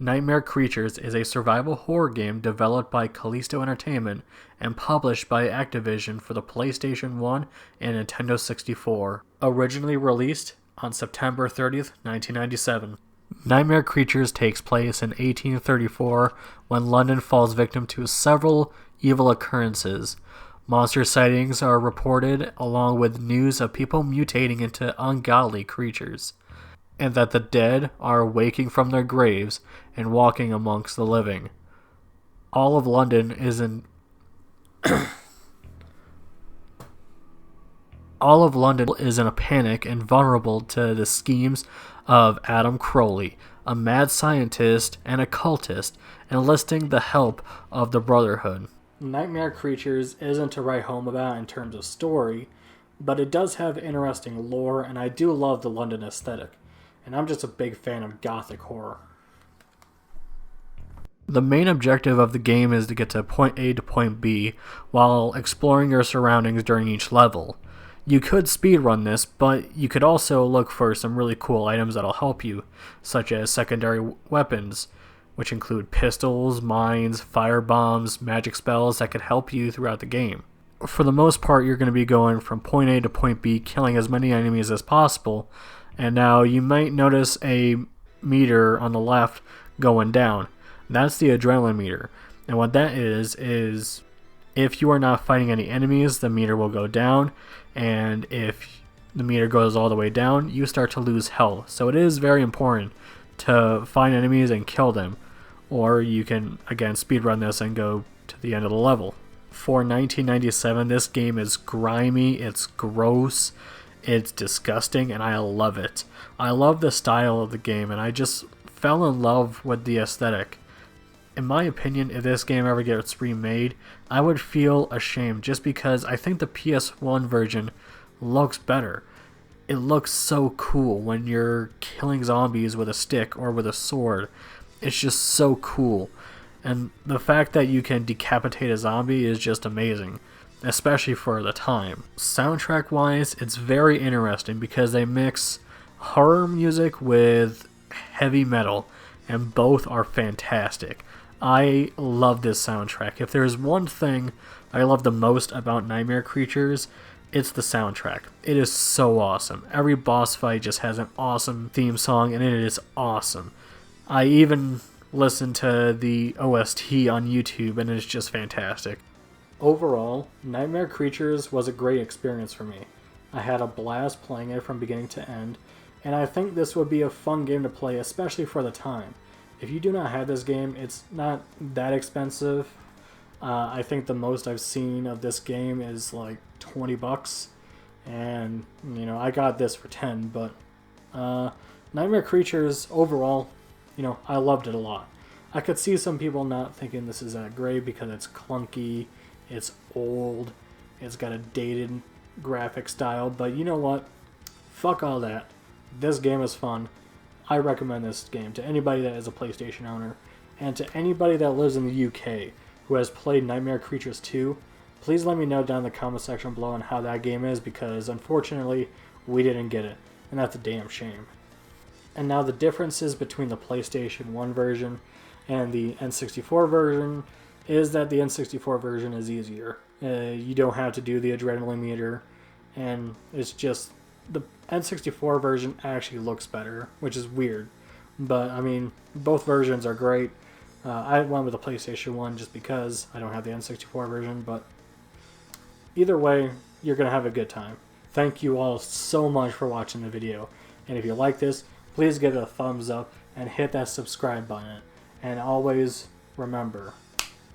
Nightmare Creatures is a survival horror game developed by Callisto Entertainment and published by Activision for the PlayStation 1 and Nintendo 64. Originally released on September 30th, 1997. Nightmare Creatures takes place in 1834 when London falls victim to several evil occurrences. Monster sightings are reported along with news of people mutating into ungodly creatures, and that the dead are waking from their graves and walking amongst the living. All of London is in All of London is in a panic and vulnerable to the schemes of Adam Crowley, a mad scientist and occultist, enlisting the help of the Brotherhood. Nightmare Creatures isn't to write home about in terms of story, but it does have interesting lore, and I do love the London aesthetic. And I'm just a big fan of gothic horror. The main objective of the game is to get to point A to point B while exploring your surroundings during each level. You could speedrun this, but you could also look for some really cool items that'll help you, such as secondary weapons, which include pistols, mines, fire bombs, magic spells that could help you throughout the game. For the most part, you're going to be going from point A to point B, killing as many enemies as possible, and now you might notice a meter on the left going down. That's the adrenaline meter. And what that is if you are not fighting any enemies, the meter will go down. And if the meter goes all the way down, you start to lose health. So it is very important to find enemies and kill them. Or you can, again, speedrun this and go to the end of the level. For 1997, this game is grimy, it's gross, it's disgusting, and I love it. I love the style of the game, and I just fell in love with the aesthetic. In my opinion, if this game ever gets remade, I would feel ashamed just because I think the PS1 version looks better. It looks so cool when you're killing zombies with a stick or with a sword. It's just so cool. And the fact that you can decapitate a zombie is just amazing, especially for the time. Soundtrack wise, it's very interesting because they mix horror music with heavy metal, and both are fantastic. I love this soundtrack. If there's one thing I love the most about Nightmare Creatures, it's the soundtrack. It is so awesome. Every boss fight just has an awesome theme song, and it is awesome. I even listen to the OST on YouTube, and it's just fantastic. Overall, Nightmare Creatures was a great experience for me. I had a blast playing it from beginning to end, and I think this would be a fun game to play, especially for the time. If you do not have this game, it's not that expensive. I think the most I've seen of this game is like $20, and I got this for 10. But Nightmare Creatures overall, I loved it a lot. I could see some people not thinking this is that great because it's clunky, it's old, it's got a dated graphic style, but you know what? Fuck all that. This game is fun. I recommend this game to anybody that is a PlayStation owner, and to anybody that lives in the UK who has played Nightmare Creatures 2, please let me know down in the comment section below on how that game is, because unfortunately we didn't get it, and that's a damn shame. And now the differences between the PlayStation 1 version and the N64 version is that the N64 version is easier. You don't have to do the adrenaline meter, and it's just the N64 version actually looks better, which is weird. But, I mean, both versions are great. I went with the PlayStation 1 just because I don't have the N64 version, but either way, you're going to have a good time. Thank you all so much for watching the video. And if you like this, please give it a thumbs up and hit that subscribe button. And always remember,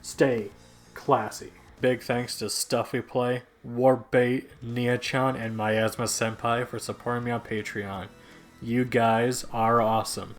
stay classy. Big thanks to Stuff We Play, Warbait, Nia-chan, and Miasma Senpai for supporting me on Patreon. You guys are awesome.